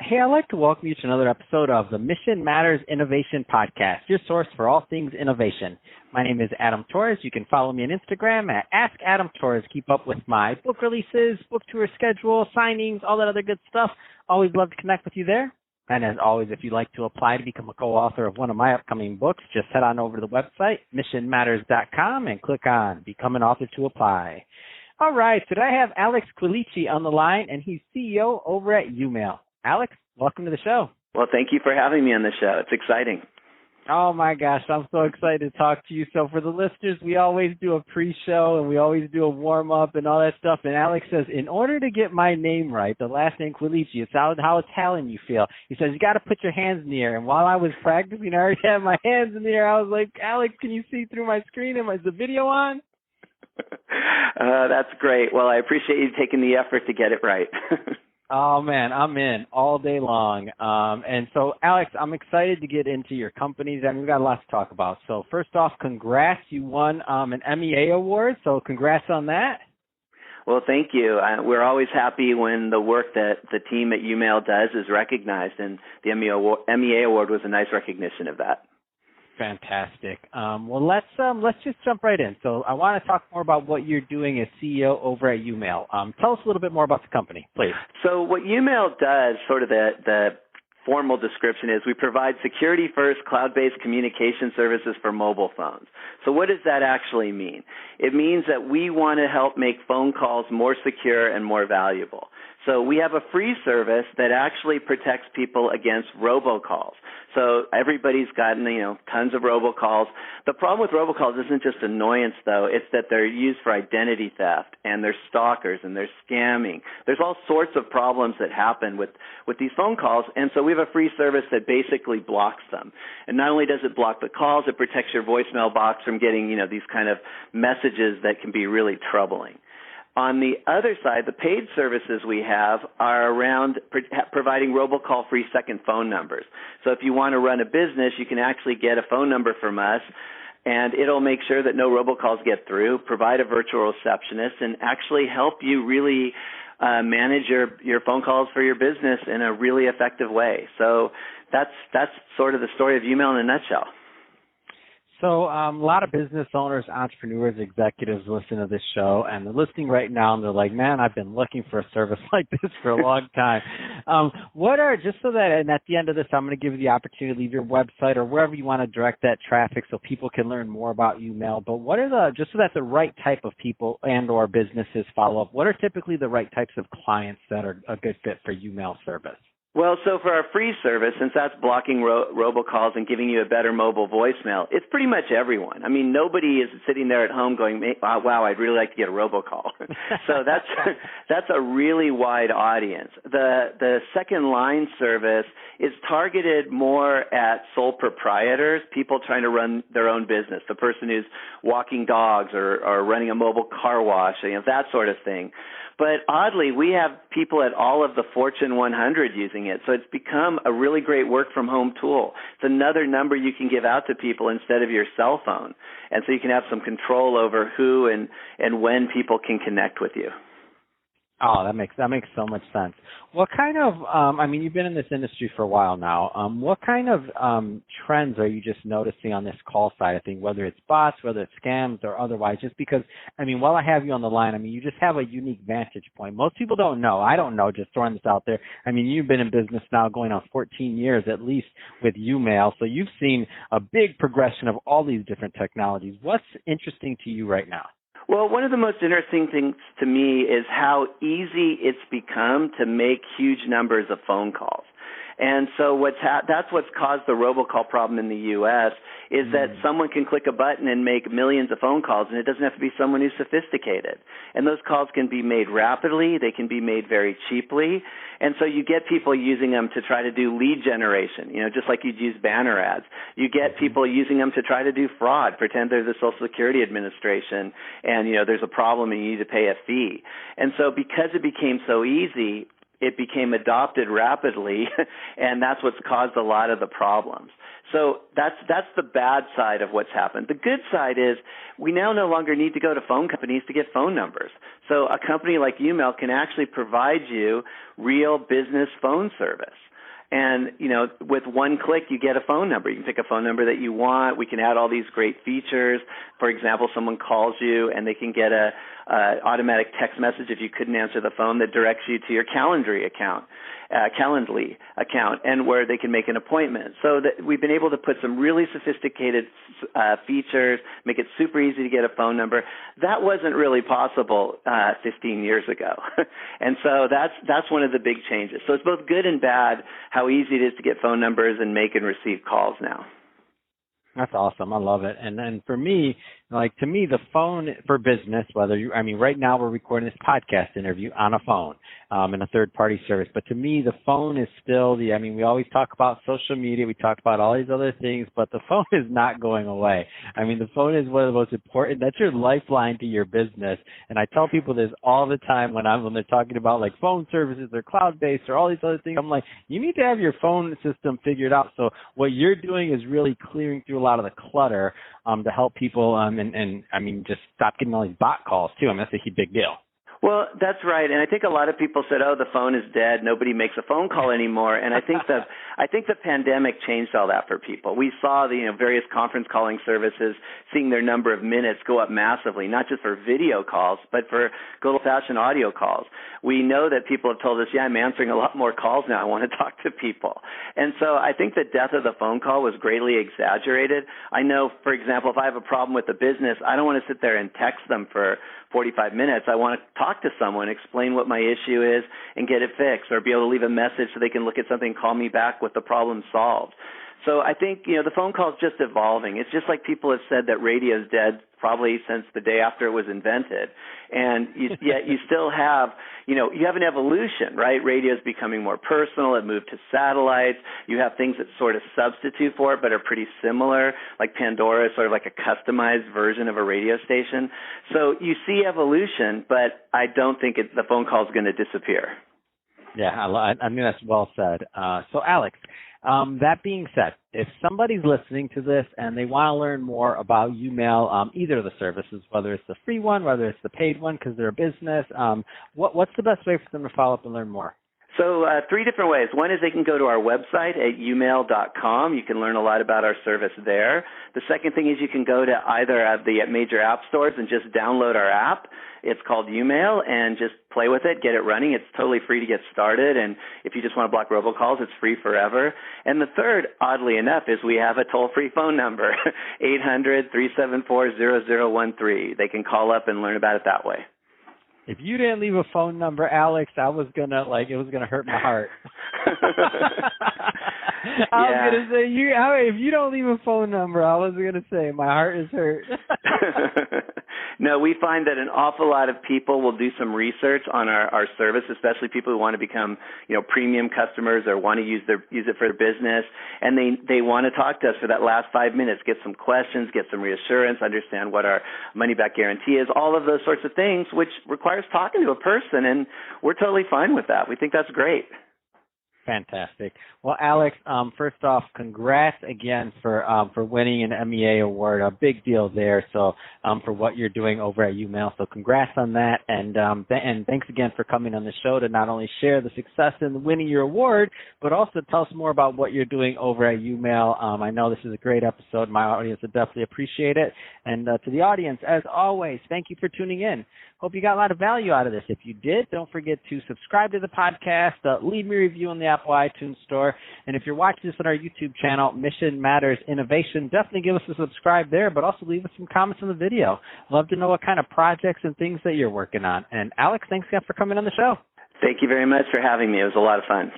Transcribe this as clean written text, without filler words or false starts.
Hey, I'd like to welcome you to another episode of the Mission Matters Innovation Podcast, your source for all things innovation. My name is Adam Torres. You can follow me on Instagram at AskAdamTorres. Keep up with my book releases, book tour schedule, signings, all that other good stuff. Always love to connect with you there. And as always, if you'd like to apply to become a co-author of one of my upcoming books, just head on over to the website, missionmatters.com, and click on Become an Author to apply. All right, so today I have Alex Quilici on the line, and he's CEO over at YouMail. Alex, welcome to the show. Well, thank you for having me on the show. It's exciting. Oh, my gosh, I'm so excited to talk to you. So for the listeners, we always do a pre-show, and we always do a warm-up and all that stuff. And Alex says, in order to get my name right, the last name Quilici, it's how Italian you feel. He says, you got to put your hands in the air. And while I was practicing, I already had my hands in the air. I was like, Alex, can you see through my screen? Is the video on? That's great. Well, I appreciate you taking the effort to get it right. Oh, man, I'm in all day long. And so, Alex, I'm excited to get into your companies, and we've got a lot to talk about. So first off, congrats. You won an MEA award, so congrats on that. Well, thank you. We're always happy when the work that the team at YouMail does is recognized, and the MEA award was a nice recognition of that. Fantastic. Well, let's just jump right in. So I want to talk more about what you're doing as CEO over at YouMail. Tell us a little bit more about the company, please. So what YouMail does, sort of the formal description is we provide security-first cloud-based communication services for mobile phones. So what does that actually mean? It means that we want to help make phone calls more secure and more valuable. So we have a free service that actually protects people against robocalls. So everybody's gotten, tons of robocalls. The problem with robocalls isn't just annoyance, though. It's that they're used for identity theft, and they're stalkers, and they're scamming. There's all sorts of problems that happen with these phone calls, and so we have a free service that basically blocks them. And not only does it block the calls, it protects your voicemail box from getting, these kind of messages that can be really troubling. On the other side, the paid services we have are around providing robocall-free second phone numbers. So if you want to run a business, you can actually get a phone number from us, and it'll make sure that no robocalls get through, provide a virtual receptionist, and actually help you really manage your phone calls for your business in a really effective way. So that's sort of the story of YouMail in a nutshell. So a lot of business owners, entrepreneurs, executives listen to this show, and they're listening right now, and they're like, man, I've been looking for a service like this for a long time. Just so that, and at the end of this, I'm going to give you the opportunity to leave your website or wherever you want to direct that traffic so people can learn more about YouMail. But what are just so that the right type of people and or businesses follow up, what are typically the right types of clients that are a good fit for YouMail service? Well, so for our free service, since that's blocking robocalls and giving you a better mobile voicemail, it's pretty much everyone. I mean, nobody is sitting there at home going, wow, I'd really like to get a robocall. So that's a really wide audience. The second line service is targeted more at sole proprietors, people trying to run their own business, the person who's walking dogs or running a mobile car wash, that sort of thing. But oddly, we have people at all of the Fortune 100 using it, so it's become a really great work-from-home tool. It's another number you can give out to people instead of your cell phone, and so you can have some control over who and when people can connect with you. Oh, that makes so much sense. What kind of, you've been in this industry for a while now. What kind of trends are you just noticing on this call side of things, whether it's bots, whether it's scams or otherwise? Just because, while I have you on the line, you just have a unique vantage point. Most people don't know. I don't know, just throwing this out there. You've been in business now going on 14 years at least with YouMail, so you've seen a big progression of all these different technologies. What's interesting to you right now? Well, one of the most interesting things to me is how easy it's become to make huge numbers of phone calls. And so that's what's caused the robocall problem in the U.S. is that someone can click a button and make millions of phone calls, and it doesn't have to be someone who's sophisticated. And those calls can be made rapidly. They can be made very cheaply. And so you get people using them to try to do lead generation, just like you'd use banner ads. You get people using them to try to do fraud, pretend they're the Social Security Administration, and, there's a problem and you need to pay a fee. And so because it became so easy, it became adopted rapidly, and that's what's caused a lot of the problems. So that's the bad side of what's happened. The good side is we now no longer need to go to phone companies to get phone numbers. So a company like YouMail can actually provide you real business phone service. And, with one click, you get a phone number. You can pick a phone number that you want. We can add all these great features. For example, someone calls you and they can get a automatic text message if you couldn't answer the phone that directs you to your Calendly account, and where they can make an appointment. So that we've been able to put some really sophisticated features, make it super easy to get a phone number. That wasn't really possible 15 years ago. And so that's one of the big changes. So it's both good and bad how easy it is to get phone numbers and make and receive calls now. That's awesome. I love it. And then for me, to me, the phone for business, right now we're recording this podcast interview on a phone in a third-party service. But to me, the phone is still we always talk about social media. We talk about all these other things, but the phone is not going away. The phone is one of the most important. That's your lifeline to your business. And I tell people this all the time when they're talking about like phone services or cloud-based or all these other things. I'm like, you need to have your phone system figured out. So what you're doing is really clearing through a lot of the clutter to help people just stop getting all these bot calls too. That's a big deal. Well, that's right, and I think a lot of people said, "Oh, the phone is dead. Nobody makes a phone call anymore." And I think the pandemic changed all that for people. We saw the various conference calling services seeing their number of minutes go up massively, not just for video calls, but for good old-fashioned audio calls. We know that people have told us, "Yeah, I'm answering a lot more calls now. I want to talk to people." And so I think the death of the phone call was greatly exaggerated. I know, for example, if I have a problem with the business, I don't want to sit there and text them for 45 minutes. I want to talk to someone, explain what my issue is, and get it fixed, or be able to leave a message so they can look at something, call me back with the problem solved. So I think, the phone call is just evolving. It's just like people have said that radio is dead probably since the day after it was invented. And yet you still have, you have an evolution, right? Radio is becoming more personal. It moved to satellites. You have things that sort of substitute for it but are pretty similar, like Pandora is sort of like a customized version of a radio station. So you see evolution, but I don't think the phone call is going to disappear. Yeah, I think that's well said. So, Alex, that being said, if somebody's listening to this and they want to learn more about YouMail, either of the services, whether it's the free one, whether it's the paid one because they're a business, what's the best way for them to follow up and learn more? So 3 different ways. One is they can go to our website at youmail.com. You can learn a lot about our service there. The second thing is you can go to either of the major app stores and just download our app. It's called YouMail, and just play with it, get it running. It's totally free to get started, and if you just want to block robocalls, it's free forever. And the third, oddly enough, is we have a toll-free phone number, 800-374-0013. They can call up and learn about it that way. If you didn't leave a phone number, Alex, I was gonna it was gonna hurt my heart. I was gonna say if you don't leave a phone number, I was gonna say my heart is hurt. No, we find that an awful lot of people will do some research on our service, especially people who want to become, premium customers or want to use it for their business, and they want to talk to us for that last 5 minutes, get some questions, get some reassurance, understand what our money-back guarantee is, all of those sorts of things, which requires talking to a person, and we're totally fine with that. We think that's great. Fantastic. Well, Alex, first off, congrats again for winning an MEA award. A big deal there. So for what you're doing over at YouMail. So congrats on that. And thanks again for coming on the show to not only share the success in winning your award, but also tell us more about what you're doing over at YouMail. I know this is a great episode. My audience would definitely appreciate it. And to the audience, as always, thank you for tuning in. Hope you got a lot of value out of this. If you did, don't forget to subscribe to the podcast, leave me a review on the Apple iTunes Store, and if you're watching this on our YouTube channel, Mission Matters Innovation, definitely give us a subscribe there, but also leave us some comments on the video. Love to know what kind of projects and things that you're working on. And Alex, thanks again for coming on the show. Thank you very much for having me. It was a lot of fun.